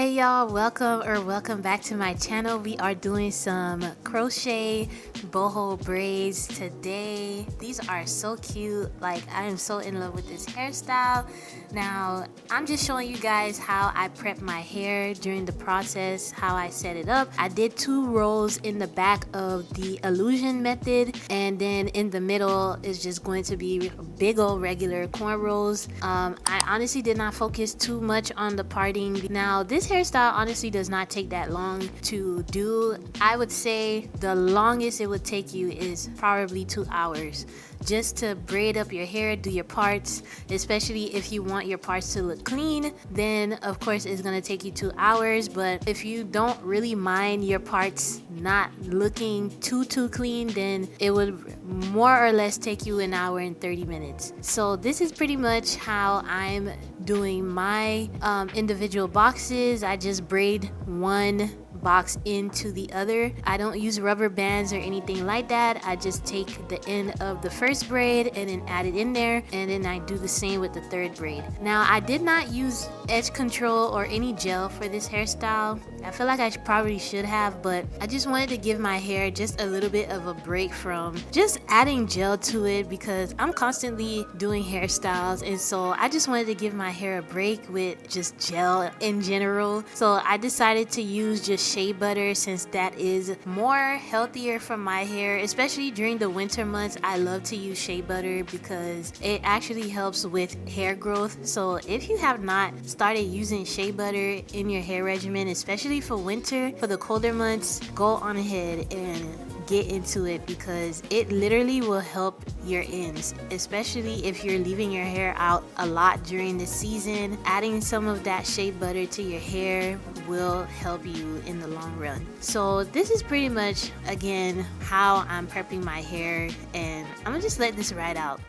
Hey y'all, welcome back to my channel. We are doing some crochet boho braids today. These are so cute. Like, I am so in love with this hairstyle. Now I'm just showing you guys how I prep my hair during the process, how I set it up. I did 2 rows in the back of the illusion method, and then in the middle is just going to be big old regular cornrows. I honestly did not focus too much on the parting. Now this hairstyle honestly does not take that long to do. I would say the longest it would take you is probably 2 hours just to braid up your hair, do your parts. Especially if you want your parts to look clean, then of course it's gonna take you 2 hours. But if you don't really mind your parts not looking too clean, then it would more or less take you 1 hour and 30 minutes. So this is pretty much how I'm doing my individual boxes. I just braid one box into the other. I don't use rubber bands or anything like that. I just take the end of the first braid and then add it in there, and then I do the same with the third braid. Now I did not use edge control or any gel for this hairstyle. I feel like I probably should have, but I just wanted to give my hair just a little bit of a break from just adding gel to it, because I'm constantly doing hairstyles, and so I just wanted to give my hair a break with just gel in general. So I decided to use just shea butter, since that is more healthier for my hair, especially during the winter months. I love to use shea butter because it actually helps with hair growth. So if you have not started using shea butter in your hair regimen, especially for winter, for the colder months, go on ahead and get into it, because it literally will help your ends, especially if you're leaving your hair out a lot during the season. Adding some of that shea butter to your hair will help you in the long run. So this is pretty much again how I'm prepping my hair, and I'm gonna just let this ride out.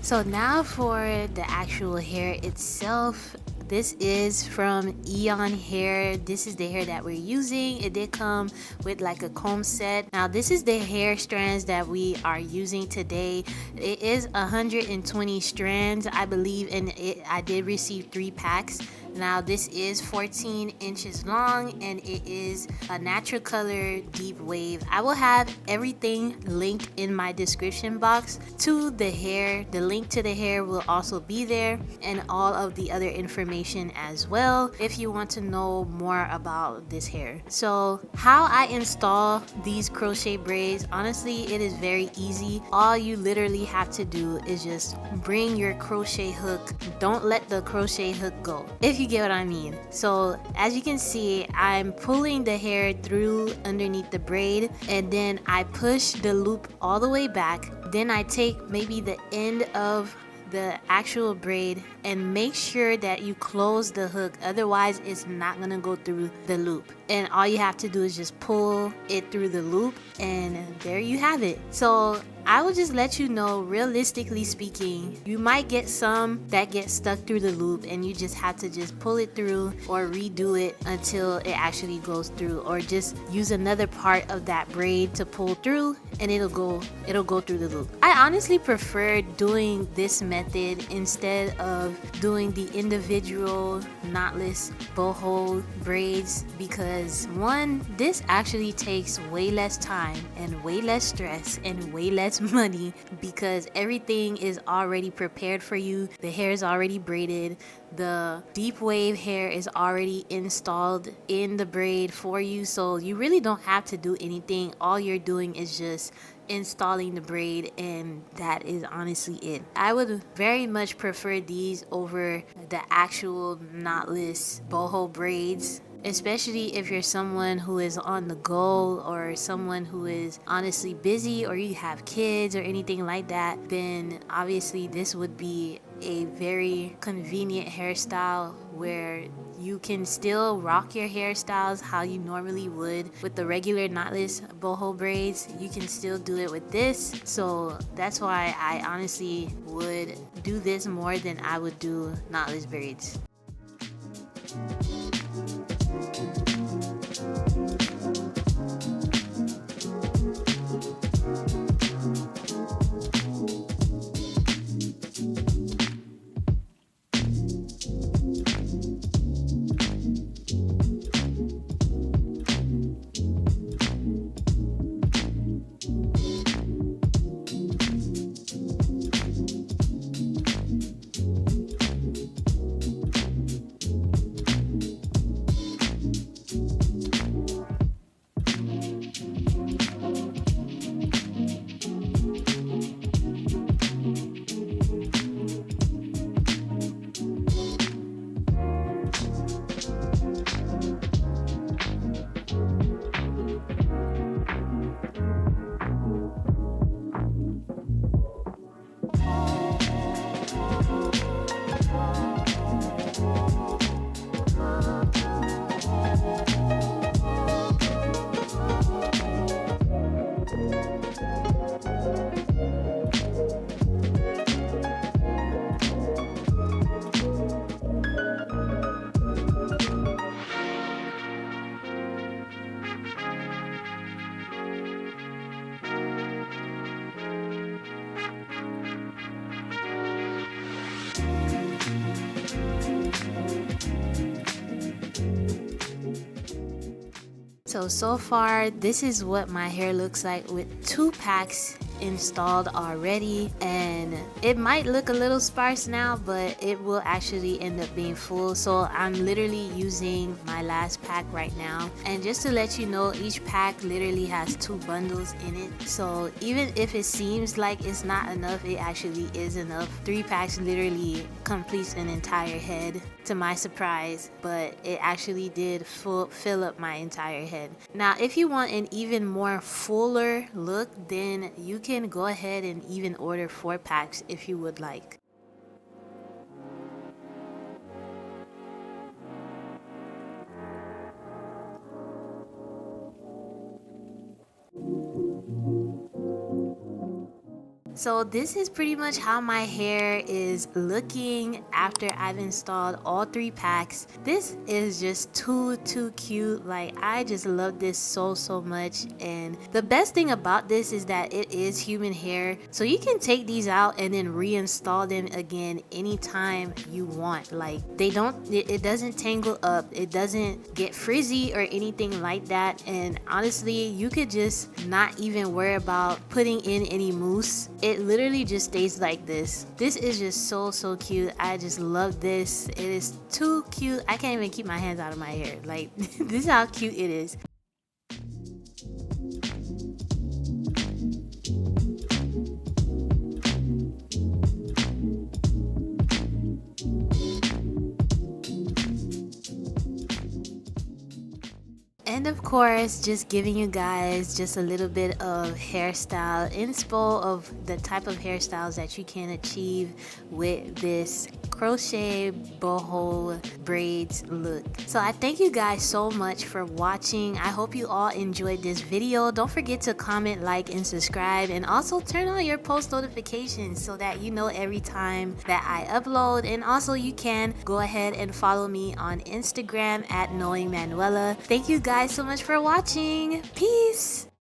So now for the actual hair itself. This is from Eayon hair. This is the hair that we're using. It did come with like a comb set. Now this is the hair strands that we are using today. It is 120 strands, I believe, and I did receive 3 packs. Now this is 14 inches long, and it is a natural color deep wave. I will have everything linked in my description box to the hair. The link to the hair will also be there, and all of the other information as well, if you want to know more about this hair. So how I install these crochet braids, honestly, it is very easy. All you literally have to do is just bring your crochet hook. Don't let the crochet hook go, if you get what I mean. So as you can see, I'm pulling the hair through underneath the braid, and then I push the loop all the way back. Then I take maybe the end of the actual braid and make sure that you close the hook, otherwise it's not gonna go through the loop. And all you have to do is just pull it through the loop, and there you have it. So I will just let you know, realistically speaking, you might get some that get stuck through the loop, and you just have to just pull it through or redo it until it actually goes through, or just use another part of that braid to pull through, and it'll go through the loop. I honestly prefer doing this method instead of doing the individual knotless boho braids, because one, this actually takes way less time and way less stress and way less most money because everything is already prepared for you. The hair is already braided. The deep wave hair is already installed in the braid for you, so you really don't have to do anything. All you're doing is just installing the braid, and that is honestly it. I would very much prefer these over the actual knotless boho braids, especially if you're someone who is on the go or someone who is honestly busy or you have kids or anything like that. Then obviously this would be a very convenient hairstyle where you can still rock your hairstyles how you normally would with the regular knotless boho braids. You can still do it with this, so that's why I honestly would do this more than I would do knotless braids. So far this is what my hair looks like with 2 packs installed already, and it might look a little sparse now, but it will actually end up being full. So I'm literally using my last pack right now, and just to let you know, each pack literally has 2 bundles in it, so even if it seems like it's not enough, it actually is enough. 3 packs literally completes an entire head, to my surprise, but it actually did fill up my entire head. Now if you want an even more fuller look, then you can go ahead and even order 4 packs if you would like. So this is pretty much how my hair is looking after I've installed all 3 packs. This is just too cute. Like, I just love this so much, and the best thing about this is that it is human hair, so you can take these out and then reinstall them again anytime you want. Like, it doesn't tangle up, it doesn't get frizzy or anything like that, and honestly you could just not even worry about putting in any mousse. It literally just stays like this. This is just so cute. I just love this. It is too cute. I can't even keep my hands out of my hair. Like, this is how cute it is. And of course, just giving you guys just a little bit of hairstyle inspo of the type of hairstyles that you can achieve with this crochet boho braids look. So I thank you guys so much for watching. I hope you all enjoyed this video. Don't forget to comment, like, and subscribe, and also turn on your post notifications so that you know every time that I upload. And also you can go ahead and follow me on Instagram at knowingmanuela. Thank you guys so much for watching. Peace.